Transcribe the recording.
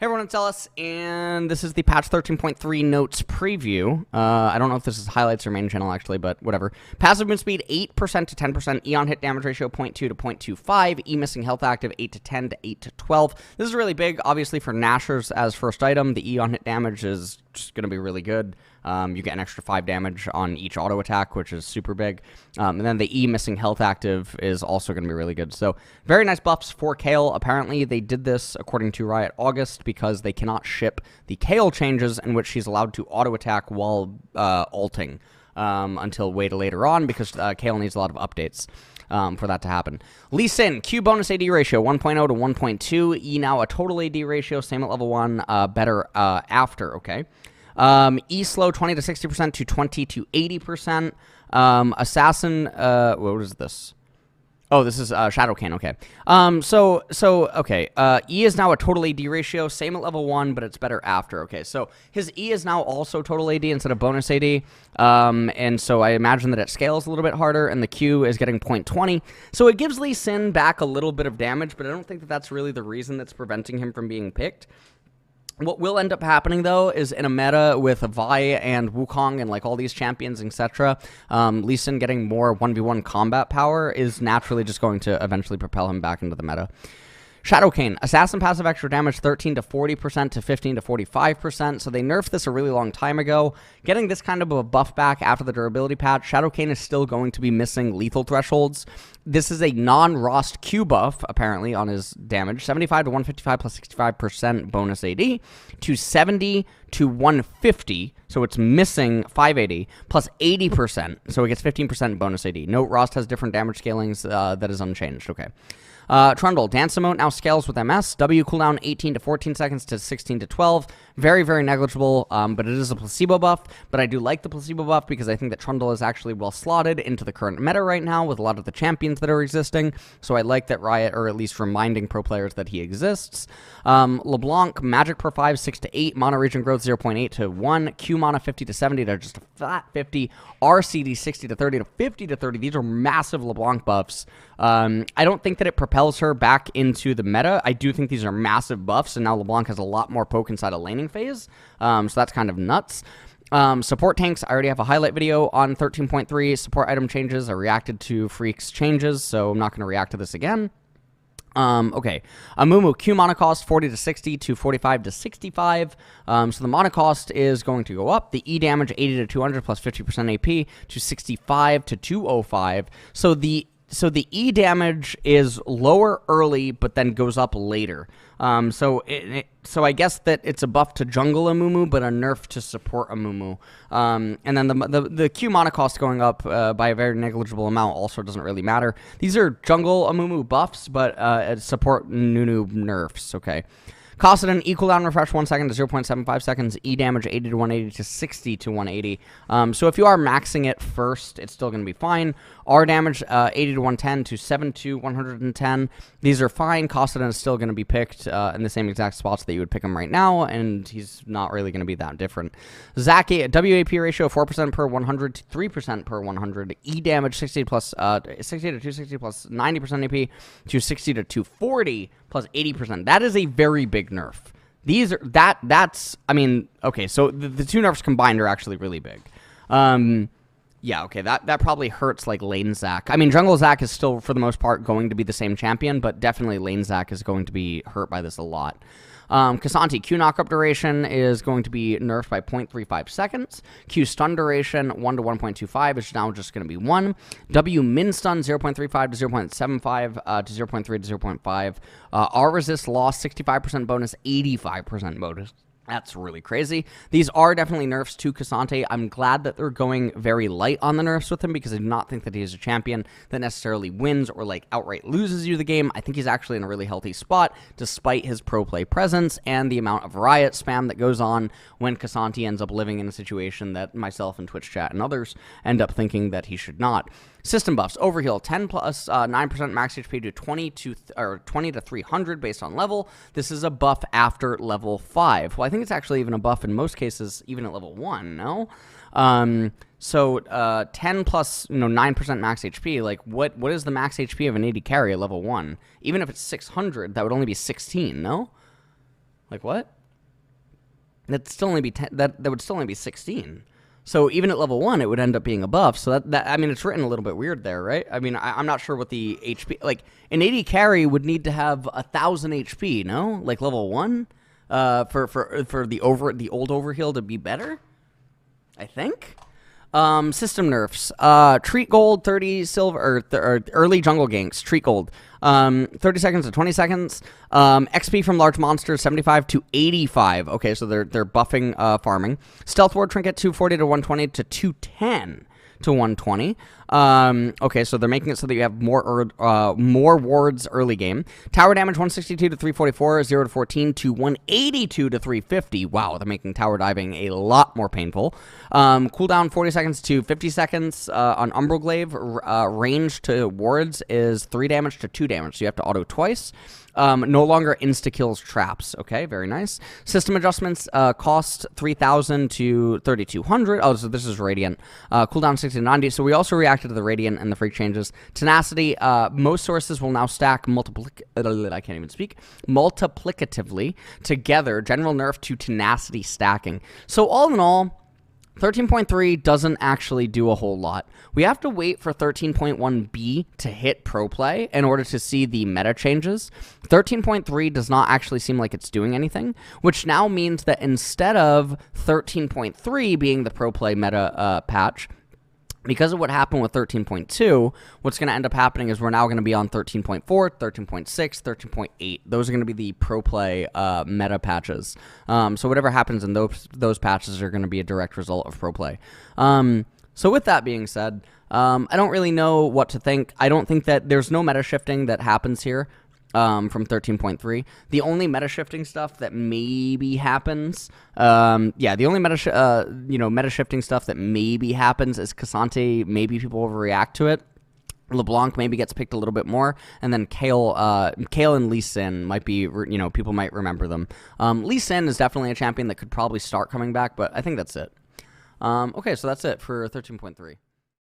Hey everyone, it's Ellis, and this is the patch 13.3 notes preview. I don't know if this is highlights or main channel, actually, but whatever. Passive movement speed, 8% to 10%. E on hit damage ratio, 0.2 to 0.25. E missing health active, 8 to 10 to 8 to 12. This is really big, obviously, for Nashers as first item. The E on hit damage is just going to be really good. You get an extra 5 damage on each auto attack, which is super big. And then the E missing health active is also going to be really good. So very nice buffs for Kale. Apparently, they did this, according to Riot August, because they cannot ship the Kale changes in which she's allowed to auto attack while ulting until way to later on, because Kale needs a lot of updates. For that to happen. Lee Sin, Q bonus AD ratio, 1.0 to 1.2. E now a total AD ratio, same at level 1, better after, okay? E slow, 20 to 60% to 20 to 80%. Assassin, what is this? Oh, this is Shadow Cane, okay. Okay, E is now a total AD ratio, same at level 1, but it's better after, okay. So his E is now also total AD instead of bonus AD, and so I imagine that it scales a little bit harder, and the Q is getting 0.20. So it gives Lee Sin back a little bit of damage, but I don't think that that's really the reason that's preventing him from being picked. What will end up happening, though, is in a meta with Vi and Wukong and, like, all these champions, etc., Lee Sin getting more 1v1 combat power is naturally just going to eventually propel him back into the meta. Shadow Cane, Assassin passive extra damage 13 to 40% to 15 to 45%, so they nerfed this a really long time ago. Getting this kind of a buff back after the durability patch, Shadow Cane is still going to be missing lethal thresholds. This is a non-Rost Q buff, apparently, on his damage. 75 to 155 plus 65% bonus AD to 70 to 150, so it's missing 580 plus 80%, so it gets 15% bonus AD. Note, Rost has different damage scalings that is unchanged, okay. Trundle, Dance Emote now scales with MS. W cooldown 18 to 14 seconds to 16 to 12. Very, very negligible, but it is a placebo buff. But I do like the placebo buff because I think that Trundle is actually well slotted into the current meta right now with a lot of the champions that are existing. So I like that Riot, or at least reminding pro players that he exists. Leblanc, Magic per 5, 6 to 8. Mana region growth 0.8 to 1. Q mana 50 to 70 to just a flat 50. RCD 60 to 30 to 50 to 30. These are massive LeBlanc buffs. I don't think that it propels her back into the meta. I do think these are massive buffs, and now LeBlanc has a lot more poke inside a laning phase, so that's kind of nuts. Support tanks, I already have a highlight video on 13.3. Support item changes, I reacted to Freak's changes, so I'm not going to react to this again. Okay, Amumu, Q mana cost 40 to 60 to 45 to 65. So the mana cost is going to go up. The E damage 80 to 200 plus 50% AP to 65 to 205. So the E damage is lower early, but then goes up later. So I guess that it's a buff to jungle Amumu, but a nerf to support Amumu. And then the Q mana cost going up by a very negligible amount also doesn't really matter. These are jungle Amumu buffs, but support Nunu nerfs, okay. Costed an E cooldown refresh 1 second to 0.75 seconds. E damage 80 to 180 to 60 to 180. So if you are maxing it first, it's still going to be fine. R damage 80 to 110 to 7 to 110. These are fine. Costed is still going to be picked in the same exact spots that you would pick him right now, and he's not really going to be that different. Zaki, WAP ratio 4% per 100 to 3% per 100. E damage 60 plus 60 to 260 plus 90% AP to 60 to 240 plus 80%. That is a very big nerf. These are that's I mean, okay, so the two nerfs combined are actually really big. Yeah, okay, that probably hurts like lane Zac. I mean, jungle Zac is still for the most part going to be the same champion, but definitely lane Zac is going to be hurt by this a lot. K'Sante, Q knockup duration is going to be nerfed by 0.35 seconds. Q stun duration 1 to 1.25 is now just going to be 1. W min stun 0.35 to 0.75 to 0.3 to 0.5. R resist loss 65% bonus, 85% bonus. That's really crazy. These are definitely nerfs to K'Sante. I'm glad that they're going very light on the nerfs with him because I do not think that he is a champion that necessarily wins or like outright loses you the game. I think he's actually in a really healthy spot despite his pro play presence and the amount of riot spam that goes on when K'Sante ends up living in a situation that myself and Twitch chat and others end up thinking that he should not. System buffs, Overheal, 10 plus 9% max HP to 20 to 300 based on level. This is a buff after level 5. Well, I think it's actually even a buff in most cases, even at level 1, no? So 10 plus 9% max HP, like what is the max HP of an AD carry at level 1? Even if it's 600, that would only be 16, no? Like what? That'd still only be that would still only be 16. So even at level 1, it would end up being a buff. So that I mean, it's written a little bit weird there, right? I mean, I'm not sure what the HP, like an 80 carry would need to have 1,000 HP, no? Like level 1, for the old overheal to be better, I think. System nerfs. Treat gold, 30 silver, or early jungle ganks. Treat gold. 30 seconds to 20 seconds. XP from large monsters, 75 to 85. Okay, so they're buffing farming. Stealth ward trinket, 240 to 120 to 210 to 120. Okay, so they're making it so that you have more wards early game. Tower damage 162 to 344, 0 to 14 to 182 to 350. Wow, they're making tower diving a lot more painful. Cooldown 40 seconds to 50 seconds on Umbral Glaive. Range to wards is 3 damage to 2 damage, so you have to auto twice. No longer insta-kills traps. Okay, very nice. System adjustments, cost 3,000 to 3,200. Oh, so this is Radiant. Cooldown 60 to 90. So we also reacted to the Radiant and the freak changes. Tenacity, most sources will now stack multiplicatively together. General nerf to tenacity stacking. So all in all, 13.3 doesn't actually do a whole lot. We have to wait for 13.1b to hit pro play in order to see the meta changes. 13.3 does not actually seem like it's doing anything, which now means that instead of 13.3 being the pro play meta patch, because of what happened with 13.2, what's going to end up happening is we're now going to be on 13.4, 13.6, 13.8. Those are going to be the pro play meta patches. So whatever happens in those patches are going to be a direct result of pro play. So with that being said, I don't really know what to think. I don't think that there's no meta shifting that happens here. From 13.3. The only meta shifting stuff that maybe happens, the only meta shifting stuff that maybe happens is Cassante. Maybe people overreact to it. LeBlanc maybe gets picked a little bit more, and then Kale and Lee Sin might be, people might remember them. Lee Sin is definitely a champion that could probably start coming back, but I think that's it. Okay, so that's it for 13.3.